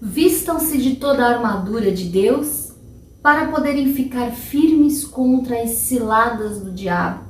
Vistam-se de toda a armadura de Deus para poderem ficar firmes contra as ciladas do diabo.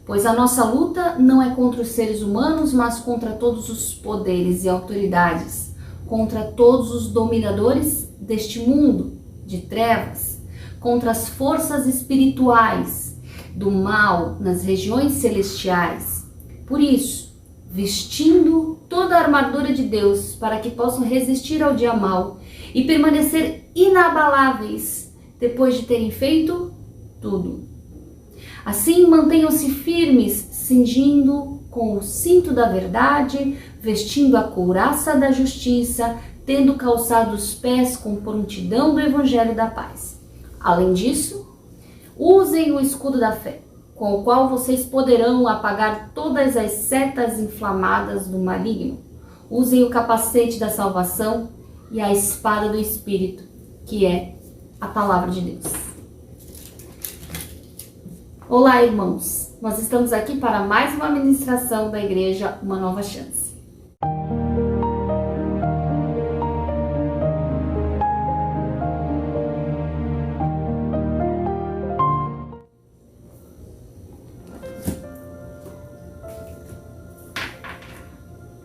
Pois a nossa luta não é contra os seres humanos, mas contra todos os poderes e autoridades, contra todos os dominadores deste mundo de trevas, contra as forças espirituais do mal nas regiões celestiais. Por isso, vestindo toda a armadura de Deus para que possam resistir ao dia mal e permanecer inabaláveis depois de terem feito tudo. Assim, mantenham-se firmes, cingindo com o cinto da verdade, vestindo a couraça da justiça, tendo calçado os pés com prontidão do evangelho da paz. Além disso, usem o escudo da fé, com o qual vocês poderão apagar todas as setas inflamadas do maligno. Usem o capacete da salvação e a espada do Espírito, que é a palavra de Deus. Olá, irmãos! Nós estamos aqui para mais uma ministração da Igreja Uma Nova Chance.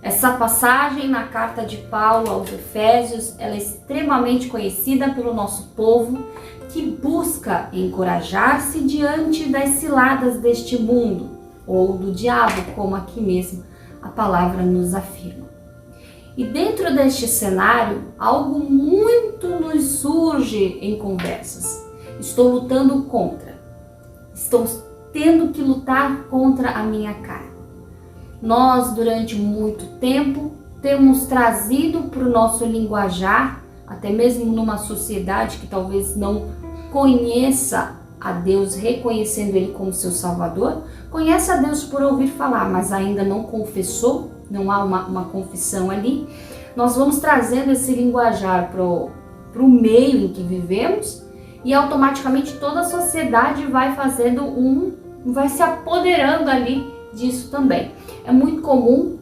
Essa passagem na carta de Paulo aos Efésios, ela é extremamente conhecida pelo nosso povo, que busca encorajar-se diante das ciladas deste mundo, ou do diabo, como aqui mesmo a palavra nos afirma. E dentro deste cenário, algo muito nos surge em conversas. Estou lutando contra, estou tendo que lutar contra a minha carne. Nós, durante muito tempo, temos trazido para o nosso linguajar, até mesmo numa sociedade que talvez não conheça a Deus, reconhecendo Ele como seu Salvador, conhece a Deus por ouvir falar, mas ainda não confessou, não há uma confissão ali. Nós vamos trazendo esse linguajar para o meio em que vivemos e automaticamente toda a sociedade vai vai se apoderando ali disso também. É muito comum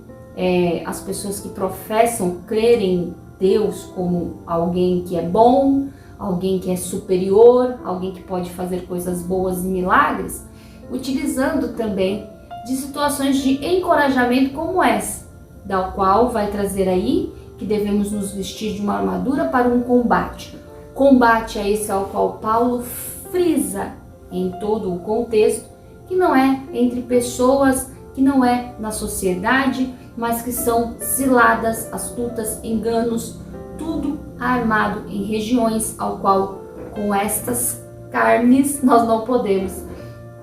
as pessoas que professam crer em Deus como alguém que é bom, alguém que é superior, alguém que pode fazer coisas boas e milagres, utilizando também de situações de encorajamento como essa, da qual vai trazer aí que devemos nos vestir de uma armadura para um combate. Combate é esse ao qual Paulo frisa em todo o contexto, que não é entre pessoas, que não é na sociedade, mas que são ciladas, astutas, enganos, tudo armado em regiões ao qual com estas carnes nós não podemos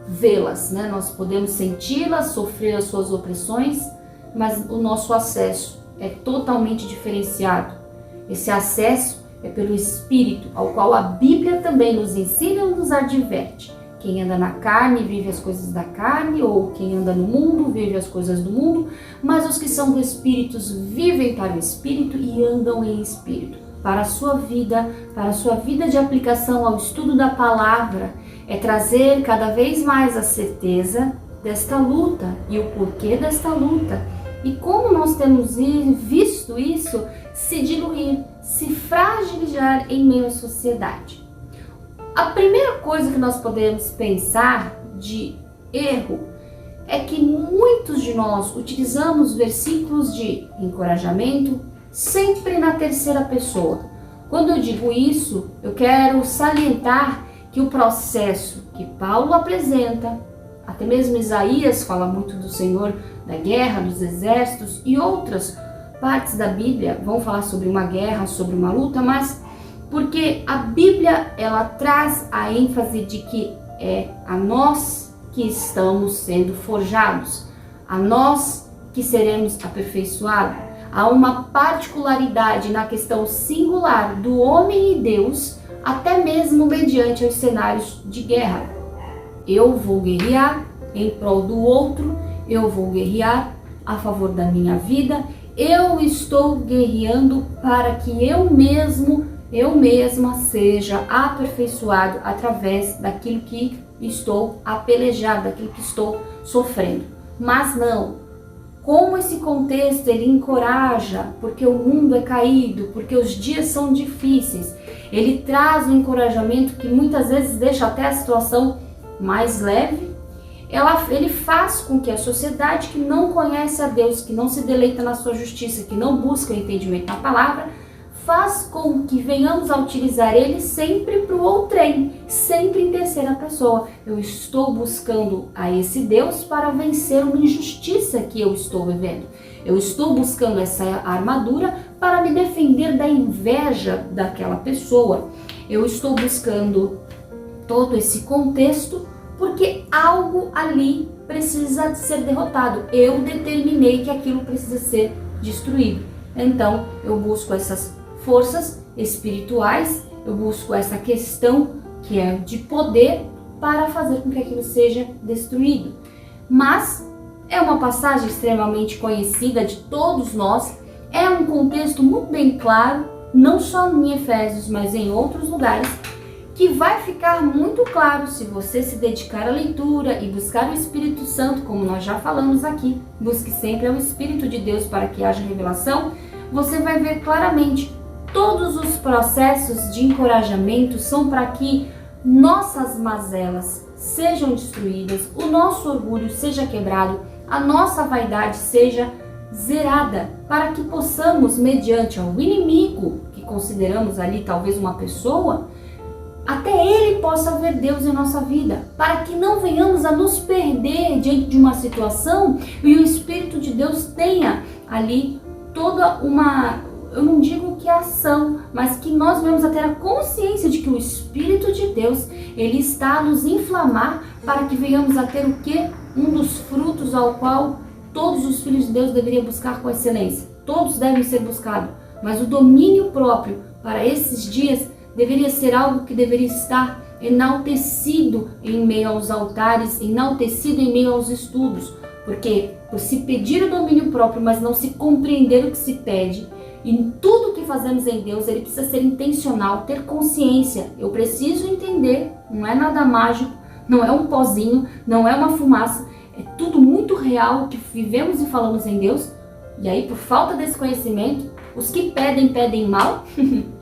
vê-las, né? Nós podemos senti-las, sofrer as suas opressões, mas o nosso acesso é totalmente diferenciado. Esse acesso é pelo Espírito, ao qual a Bíblia também nos ensina e nos adverte. Quem anda na carne vive as coisas da carne, ou quem anda no mundo vive as coisas do mundo, mas os que são do Espírito vivem para o Espírito e andam em Espírito. Para a sua vida de aplicação ao estudo da palavra, é trazer cada vez mais a certeza desta luta e o porquê desta luta. E como nós temos visto isso se diluir, se fragilizar em meio à sociedade. A primeira coisa que nós podemos pensar de erro é que muitos de nós utilizamos versículos de encorajamento sempre na terceira pessoa. Quando eu digo isso, eu quero salientar que o processo que Paulo apresenta, até mesmo Isaías fala muito do Senhor da guerra, dos exércitos, e outras partes da Bíblia vão falar sobre uma guerra, sobre uma luta, mas porque a Bíblia ela traz a ênfase de que é a nós que estamos sendo forjados, a nós que seremos aperfeiçoados. Há uma particularidade na questão singular do homem e Deus, até mesmo mediante os cenários de guerra. Eu vou guerrear em prol do outro, eu vou guerrear a favor da minha vida, eu estou guerreando para que eu mesma seja aperfeiçoado através daquilo que estou a pelejar, daquilo que estou sofrendo. Mas não, como esse contexto ele encoraja, porque o mundo é caído, porque os dias são difíceis. Ele traz um encorajamento que muitas vezes deixa até a situação mais leve. Ele faz com que a sociedade que não conhece a Deus, que não se deleita na sua justiça, que não busca o entendimento na palavra, faz com que venhamos a utilizar ele sempre para o outrem, sempre em terceira pessoa. Eu estou buscando a esse Deus para vencer uma injustiça que eu estou vivendo. Eu estou buscando essa armadura para me defender da inveja daquela pessoa. Eu estou buscando todo esse contexto porque algo ali precisa ser derrotado. Eu determinei que aquilo precisa ser destruído. Então, eu busco essas forças espirituais, eu busco essa questão que é de poder para fazer com que aquilo seja destruído. Mas é uma passagem extremamente conhecida de todos nós, é um contexto muito bem claro, não só em Efésios, mas em outros lugares, que vai ficar muito claro se você se dedicar à leitura e buscar o Espírito Santo, como nós já falamos aqui. Busque sempre ao Espírito de Deus para que haja revelação. Você vai ver claramente todos os processos de encorajamento são para que nossas mazelas sejam destruídas, o nosso orgulho seja quebrado, a nossa vaidade seja zerada, para que possamos, mediante ao inimigo, que consideramos ali talvez uma pessoa, até ele possa ver Deus em nossa vida, para que não venhamos a nos perder diante de uma situação e o Espírito de Deus tenha ali toda uma, eu não digo que ação, mas que nós venhamos a ter a consciência de que o Espírito de Deus, ele está a nos inflamar para que venhamos a ter o quê? Um dos frutos ao qual todos os filhos de Deus deveriam buscar com excelência. Todos devem ser buscados, mas o domínio próprio para esses dias deveria ser algo que deveria estar enaltecido em meio aos altares, enaltecido em meio aos estudos, porque por se pedir o domínio próprio, mas não se compreender o que se pede, em tudo que fazemos em Deus, ele precisa ser intencional, ter consciência. Eu preciso entender, não é nada mágico, não é um pozinho, não é uma fumaça, é tudo muito real que vivemos e falamos em Deus. E aí, por falta desse conhecimento, os que pedem, pedem mal,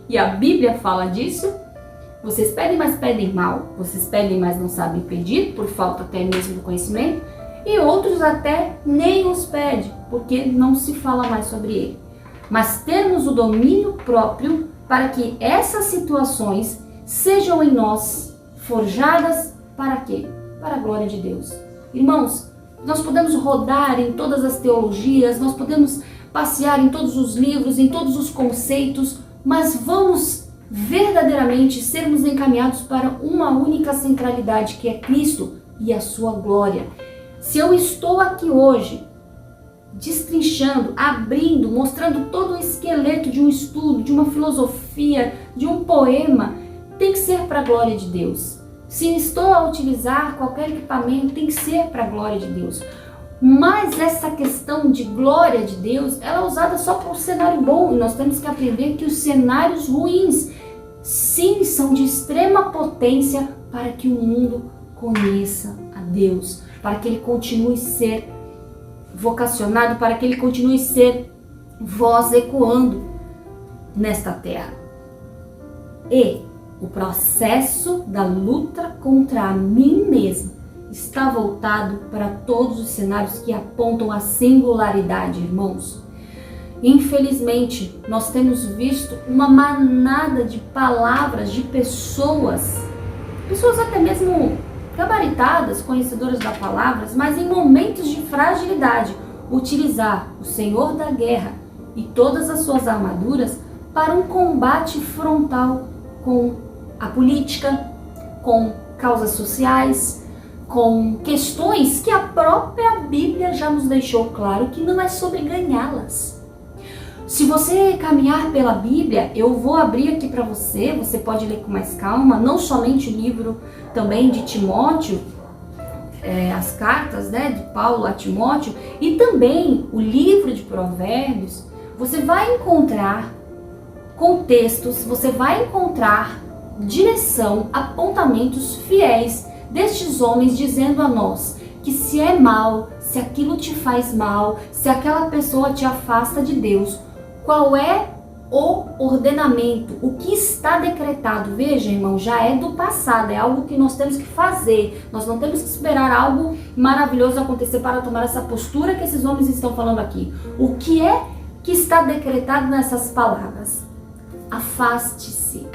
e a Bíblia fala disso. Vocês pedem, mas pedem mal. Vocês pedem, mas não sabem pedir, por falta até mesmo do conhecimento. E outros até nem os pedem, porque não se fala mais sobre ele. Mas termos o domínio próprio para que essas situações sejam em nós forjadas para quê? Para a glória de Deus. Irmãos, nós podemos rodar em todas as teologias, nós podemos passear em todos os livros, em todos os conceitos, mas vamos verdadeiramente sermos encaminhados para uma única centralidade, que é Cristo e a sua glória. Se eu estou aqui hoje, destrinchando, abrindo, mostrando todo o esqueleto de um estudo, de uma filosofia, de um poema, tem que ser para a glória de Deus. Se estou a utilizar qualquer equipamento, tem que ser para a glória de Deus. Mas essa questão de glória de Deus, ela é usada só para um cenário bom. E nós temos que aprender que os cenários ruins, sim, são de extrema potência para que o mundo conheça a Deus, para que ele continue a ser vocacionado, para que ele continue a ser voz ecoando nesta terra. E o processo da luta contra a mim mesmo está voltado para todos os cenários que apontam a singularidade, irmãos. Infelizmente, nós temos visto uma manada de palavras de pessoas até mesmo gabaritadas, conhecedoras da palavra, mas em momentos de fragilidade, utilizar o Senhor da guerra e todas as suas armaduras para um combate frontal com a política, com causas sociais, com questões que a própria Bíblia já nos deixou claro que não é sobre ganhá-las. Se você caminhar pela Bíblia, eu vou abrir aqui para você, você pode ler com mais calma, não somente o livro também de Timóteo, as cartas, né, de Paulo a Timóteo, e também o livro de Provérbios. Você vai encontrar contextos, você vai encontrar direção, apontamentos fiéis destes homens dizendo a nós que se é mal, se aquilo te faz mal, se aquela pessoa te afasta de Deus, qual é o ordenamento, o que está decretado? Veja, irmão, já é do passado, é algo que nós temos que fazer. Nós não temos que esperar algo maravilhoso acontecer para tomar essa postura que esses homens estão falando aqui. O que é que está decretado nessas palavras? Afaste-se.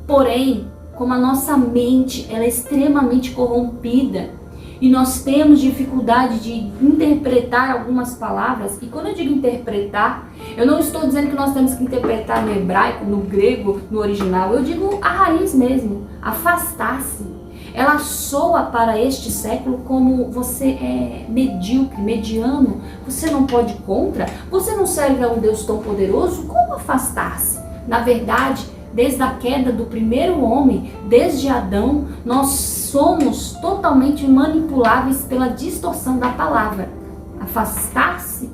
Porém, como a nossa mente ela é extremamente corrompida, e nós temos dificuldade de interpretar algumas palavras. E quando eu digo interpretar, eu não estou dizendo que nós temos que interpretar no hebraico, no grego, no original. Eu digo a raiz mesmo, afastar-se. Ela soa para este século como você é medíocre, mediano. Você não pode ir contra? Você não serve a um Deus tão poderoso? Como afastar-se? Na verdade, desde a queda do primeiro homem, desde Adão, nós somos totalmente manipuláveis pela distorção da palavra. Afastar-se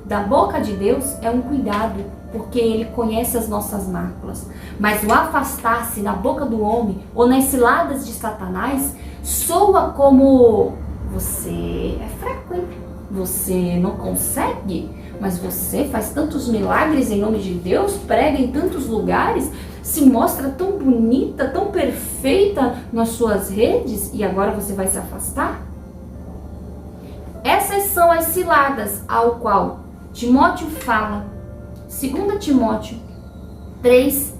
da boca de Deus é um cuidado, porque Ele conhece as nossas máculas. Mas o afastar-se da boca do homem ou nas ciladas de Satanás soa como: você é fraco, hein? Você não consegue, mas você faz tantos milagres em nome de Deus, prega em tantos lugares, se mostra tão bonita, tão perfeita nas suas redes, e agora você vai se afastar? Essas são as ciladas ao qual Timóteo fala, 2 Timóteo 3,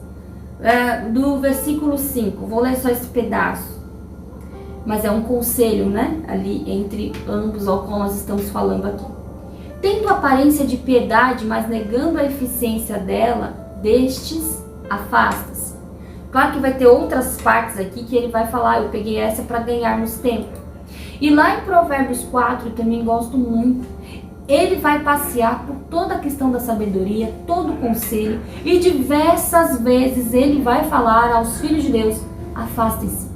do versículo 5. Vou ler só esse pedaço, mas é um conselho, né? Ali entre ambos ao qual nós estamos falando aqui. Tendo aparência de piedade, mas negando a eficiência dela, destes afasta-se. Claro que vai ter outras partes aqui que ele vai falar, eu peguei essa para ganharmos tempo. E lá em Provérbios 4, eu também gosto muito, ele vai passear por toda a questão da sabedoria, todo o conselho, e diversas vezes ele vai falar aos filhos de Deus: afastem-se,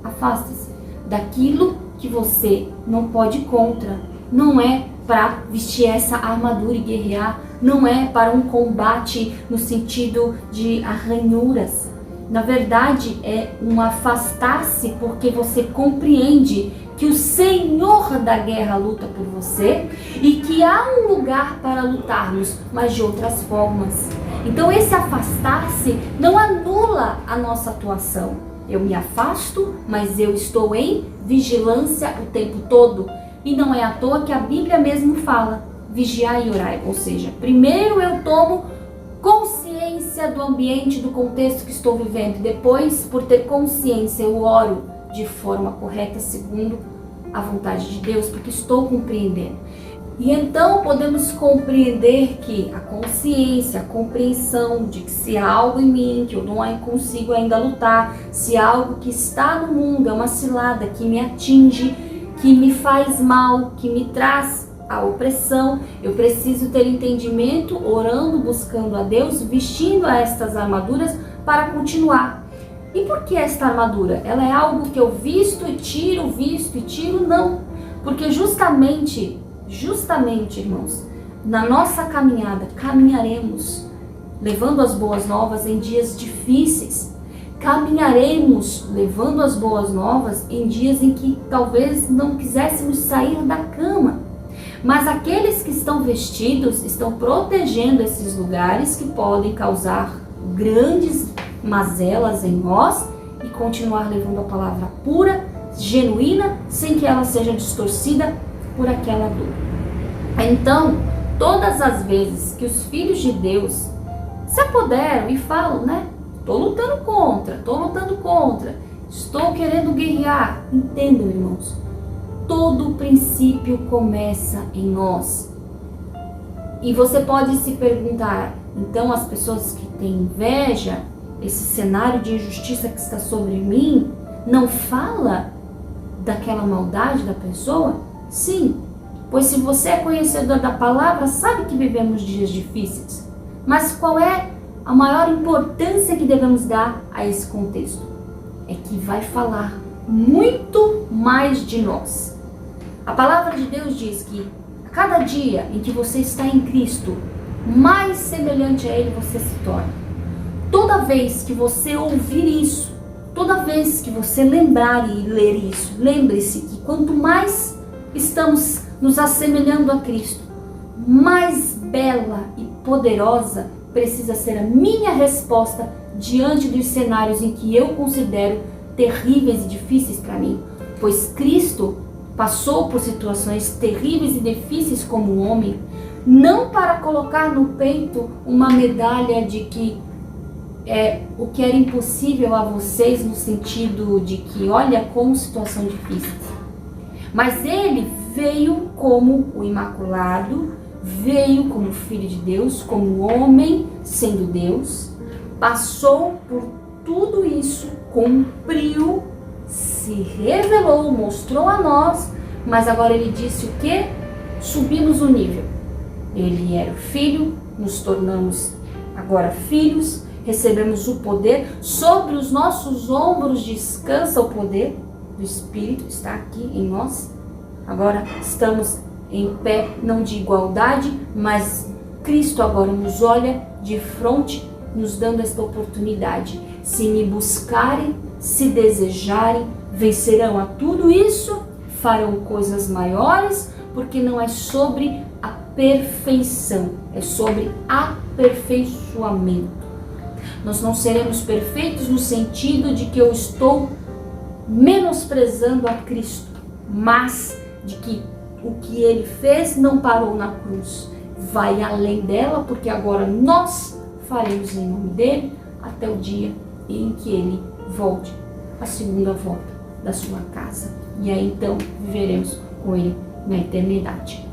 afastem-se daquilo que você não pode ir contra. Não é para vestir essa armadura e guerrear, não é para um combate no sentido de arranhuras. Na verdade, é um afastar-se porque você compreende que o Senhor da guerra luta por você e que há um lugar para lutarmos, mas de outras formas. Então esse afastar-se não anula a nossa atuação. Eu me afasto, mas eu estou em vigilância o tempo todo. E não é à toa que a Bíblia mesmo fala: vigiai e orai. Ou seja, primeiro eu tomo consciência do ambiente, do contexto que estou vivendo. Depois, por ter consciência, eu oro de forma correta, segundo a vontade de Deus, porque estou compreendendo. E então podemos compreender que a consciência, a compreensão de que se há algo em mim que eu não consigo ainda lutar, se há algo que está no mundo, é uma cilada que me atinge, que me faz mal, que me traz a opressão, eu preciso ter entendimento, orando, buscando a Deus, vestindo estas armaduras para continuar. E por que esta armadura? Ela é algo que eu visto e tiro? Não. Porque justamente, irmãos, na nossa caminhada, caminharemos levando as boas novas em dias difíceis. Caminharemos levando as boas novas em dias em que talvez não quiséssemos sair da cama. Mas aqueles que estão vestidos estão protegendo esses lugares que podem causar grandes mazelas em nós e continuar levando a palavra pura, genuína, sem que ela seja distorcida por aquela dor. Então, todas as vezes que os filhos de Deus se apoderam e falam, né? Estou lutando contra, estou querendo guerrear. Entendam, irmãos, todo princípio começa em nós. E você pode se perguntar, então as pessoas que têm inveja, esse cenário de injustiça que está sobre mim, não fala daquela maldade da pessoa? Sim, pois se você é conhecedor da palavra, sabe que vivemos dias difíceis. Mas qual é a maior importância que devemos dar a esse contexto? É que vai falar muito mais de nós. A palavra de Deus diz que a cada dia em que você está em Cristo, mais semelhante a Ele você se torna. Toda vez que você ouvir isso, toda vez que você lembrar e ler isso, lembre-se que quanto mais estamos nos assemelhando a Cristo, mais bela e poderosa precisa ser a minha resposta diante dos cenários em que eu considero terríveis e difíceis para mim, pois Cristo passou por situações terríveis e difíceis como homem, não para colocar no peito uma medalha de que o que era impossível a vocês, no sentido de que olha como situação difícil, mas ele veio como o Imaculado, veio como Filho de Deus, como homem sendo Deus, passou por tudo isso, cumpriu, se revelou, mostrou a nós, mas agora ele disse o quê? Subimos o nível. Ele era o Filho, nos tornamos agora filhos, recebemos o poder, sobre os nossos ombros descansa o poder do Espírito, está aqui em nós. Agora estamos em pé, não de igualdade, mas Cristo agora nos olha de frente, nos dando esta oportunidade. Se me buscarem, se desejarem, vencerão a tudo isso, farão coisas maiores, porque não é sobre a perfeição, é sobre aperfeiçoamento. Nós não seremos perfeitos no sentido de que eu estou menosprezando a Cristo, mas de que o que ele fez não parou na cruz, vai além dela, porque agora nós faremos em nome dele até o dia em que ele volte, a segunda volta da sua casa, e aí então viveremos com ele na eternidade.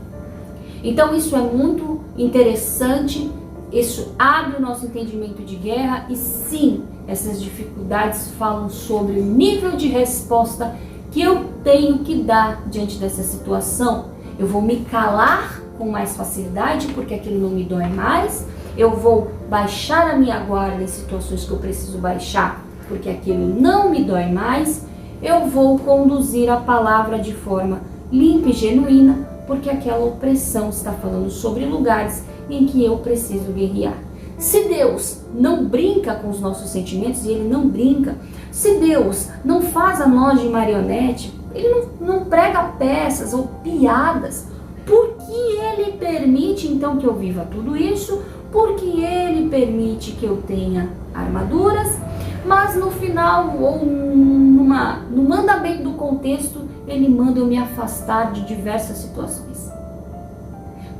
Então isso é muito interessante, isso abre o nosso entendimento de guerra, e sim, essas dificuldades falam sobre o nível de resposta que eu tenho que dar diante dessa situação. Eu vou me calar com mais facilidade porque aquilo não me dói mais, eu vou baixar a minha guarda em situações que eu preciso baixar porque aquilo não me dói mais, eu vou conduzir a palavra de forma limpa e genuína, porque aquela opressão está falando sobre lugares em que eu preciso guerrear. Se Deus não brinca com os nossos sentimentos, e Ele não brinca, se Deus não faz a nós de marionete, Ele não prega peças ou piadas, por que Ele permite então que eu viva tudo isso? Porque Ele permite que eu tenha armaduras, mas no final, ou no mandamento do contexto, Ele manda eu me afastar de diversas situações.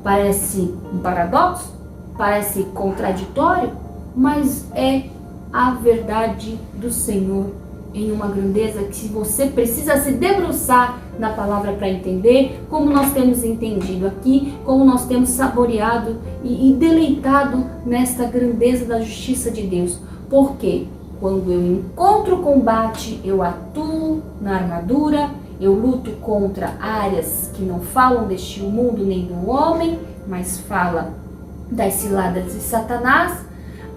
Parece um paradoxo, parece contraditório, mas é a verdade do Senhor em uma grandeza que você precisa se debruçar na palavra para entender, como nós temos entendido aqui, como nós temos saboreado e deleitado nesta grandeza da justiça de Deus. Porque quando eu encontro o combate, eu atuo na armadura, eu luto contra áreas que não falam deste mundo nem do homem, mas fala das ciladas de Satanás.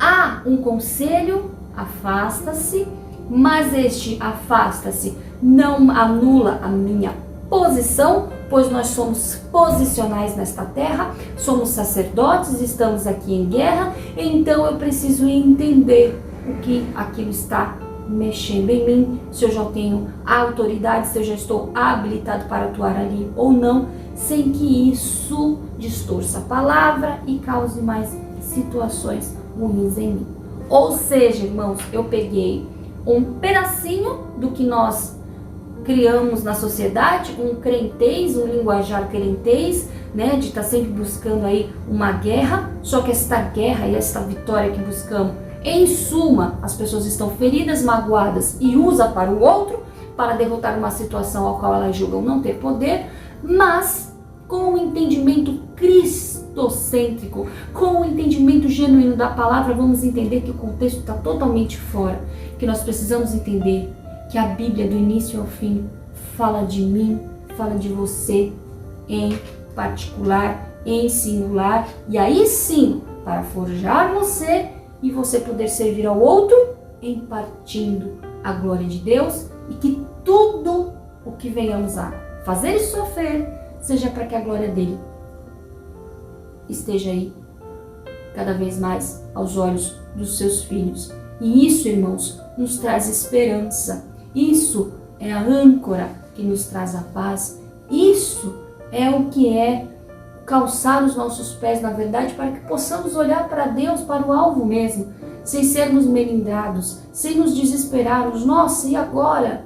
Há um conselho, afasta-se, mas este afasta-se não anula a minha posição, pois nós somos posicionais nesta terra, somos sacerdotes, estamos aqui em guerra, então eu preciso entender o que aquilo está mexendo em mim, se eu já tenho autoridade, se eu já estou habilitado para atuar ali ou não, sem que isso distorça a palavra e cause mais situações ruins em mim. Ou seja, irmãos, eu peguei um pedacinho do que nós criamos na sociedade, um crentez, um linguajar crentez, né, de estar sempre buscando aí uma guerra, só que esta guerra e esta vitória que buscamos, em suma, as pessoas estão feridas, magoadas e usa para o outro, para derrotar uma situação ao qual elas julgam não ter poder, mas com o entendimento cristocêntrico, com o entendimento genuíno da palavra, vamos entender que o contexto está totalmente fora, que nós precisamos entender que a Bíblia, do início ao fim, fala de mim, fala de você em particular, em singular, e aí sim, para forjar você e você poder servir ao outro, impartindo a glória de Deus, e que tudo o que venhamos a fazer e sofrer seja para que a glória dele esteja aí cada vez mais aos olhos dos seus filhos. E isso, irmãos, nos traz esperança. Isso é a âncora que nos traz a paz. Isso isso é o que é calçar os nossos pés na verdade, para que possamos olhar para Deus, para o alvo mesmo, sem sermos melindrados, sem nos desesperarmos. Nossa, e agora?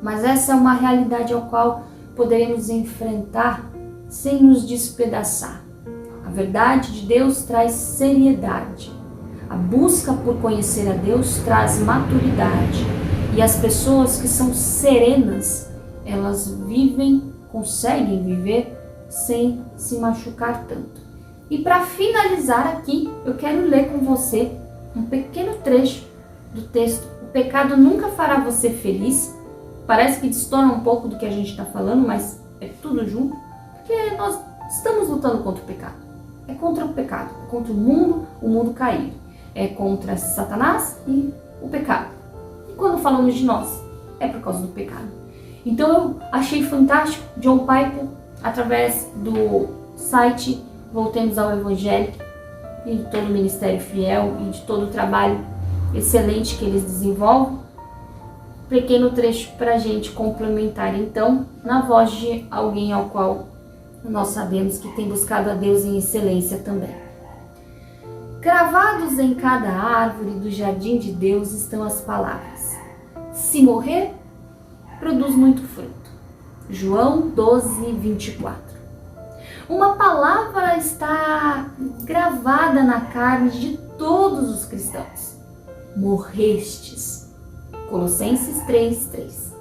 Mas essa é uma realidade ao qual poderemos enfrentar sem nos despedaçar. A verdade de Deus traz seriedade. A busca por conhecer a Deus traz maturidade. E as pessoas que são serenas, elas conseguem viver sem se machucar tanto. E para finalizar aqui, eu quero ler com você um pequeno trecho do texto. O pecado nunca fará você feliz. Parece que destoa um pouco do que a gente está falando, mas é tudo junto, porque nós estamos lutando contra o pecado. É contra o pecado, é contra o mundo caído. É contra Satanás e o pecado. E quando falamos de nós, é por causa do pecado. Então eu achei fantástico John Piper, através do site Voltemos ao Evangelho, e de todo o Ministério Fiel e de todo o trabalho excelente que eles desenvolvem. Pequeno trecho para a gente complementar então, na voz de alguém ao qual nós sabemos que tem buscado a Deus em excelência também. Cravados em cada árvore do jardim de Deus estão as palavras: se morrer, produz muito fruto. João 12, 24. Uma palavra está gravada na carne de todos os cristãos: morrestes. Colossenses 3, 3.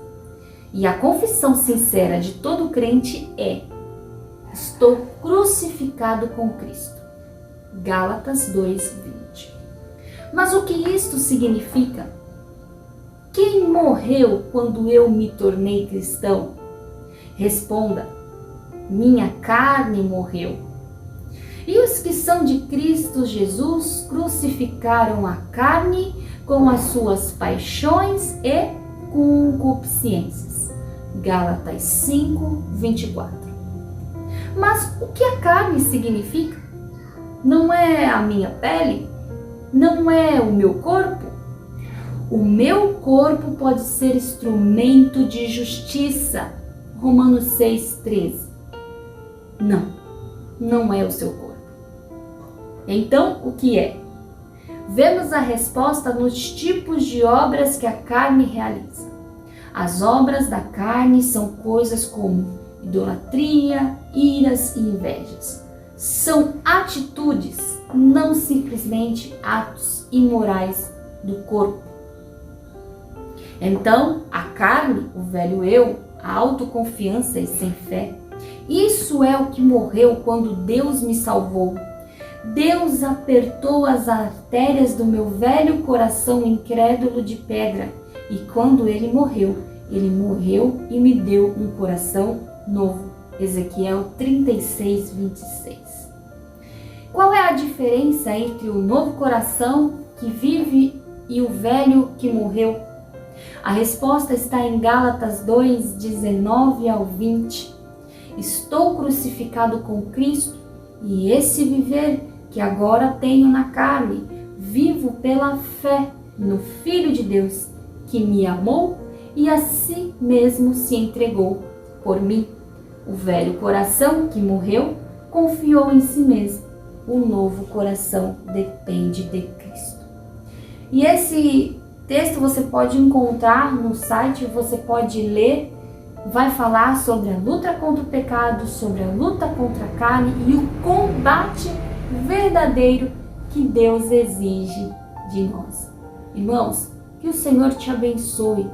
E a confissão sincera de todo crente é: estou crucificado com Cristo. Gálatas 2, 20. Mas o que isto significa? Quem morreu quando eu me tornei cristão? Responda: minha carne morreu. E os que são de Cristo Jesus crucificaram a carne com as suas paixões e concupiscências. Gálatas 5, 24. Mas o que a carne significa? Não é a minha pele? Não é o meu corpo? O meu corpo pode ser instrumento de justiça. Romanos 6, 13. Não é o seu corpo. Então, o que é? Vemos a resposta nos tipos de obras que a carne realiza. As obras da carne são coisas como idolatria, iras e invejas. São atitudes, não simplesmente atos imorais do corpo. Então, a carne, o velho eu, a autoconfiança e sem fé, isso é o que morreu quando Deus me salvou. Deus apertou as artérias do meu velho coração incrédulo de pedra, e quando ele morreu e me deu um coração novo. Ezequiel 36, 26. Qual é a diferença entre o novo coração que vive e o velho que morreu? A resposta está em Gálatas 2, 19 ao 20. Estou crucificado com Cristo, e esse viver que agora tenho na carne, vivo pela fé no Filho de Deus, que me amou e a si mesmo se entregou por mim. O velho coração que morreu confiou em si mesmo. O novo coração depende de Cristo. E esse texto você pode encontrar no site, você pode ler. Vai falar sobre a luta contra o pecado, sobre a luta contra a carne e o combate verdadeiro que Deus exige de nós. Irmãos, que o Senhor te abençoe,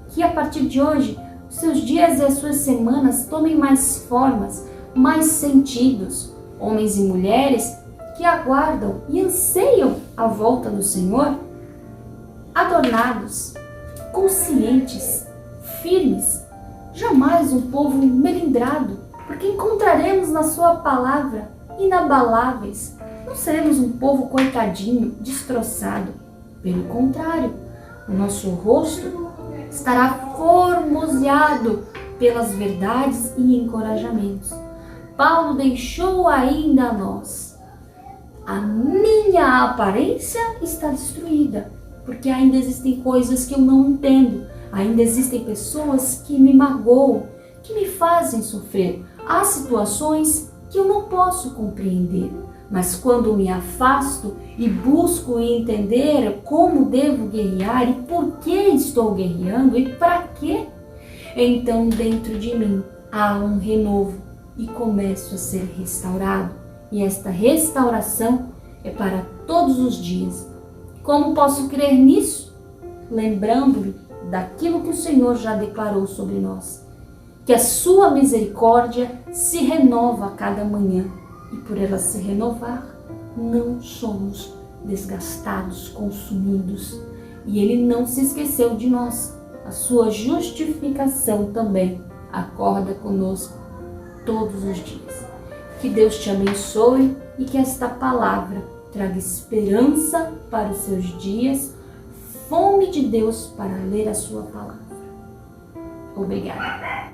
que a partir de hoje os seus dias e as suas semanas tomem mais formas, mais sentidos. Homens e mulheres que aguardam e anseiam a volta do Senhor, adornados, conscientes, firmes, jamais um povo melindrado, porque encontraremos na sua palavra inabaláveis. Não seremos um povo coitadinho, destroçado. Pelo contrário, o nosso rosto estará formoseado pelas verdades e encorajamentos. Paulo deixou ainda a nós: a minha aparência está destruída, porque ainda existem coisas que eu não entendo, ainda existem pessoas que me magoam, que me fazem sofrer. Há situações que eu não posso compreender, mas quando me afasto e busco entender como devo guerrear e por que estou guerreando e para quê, então dentro de mim há um renovo e começo a ser restaurado. E esta restauração é para todos os dias. Como posso crer nisso? Lembrando-me daquilo que o Senhor já declarou sobre nós, que a sua misericórdia se renova a cada manhã, e por ela se renovar, não somos desgastados, consumidos, e Ele não se esqueceu de nós. A sua justificação também acorda conosco todos os dias. Que Deus te abençoe e que esta palavra traga esperança para os seus dias, fome de Deus para ler a sua palavra. Obrigada.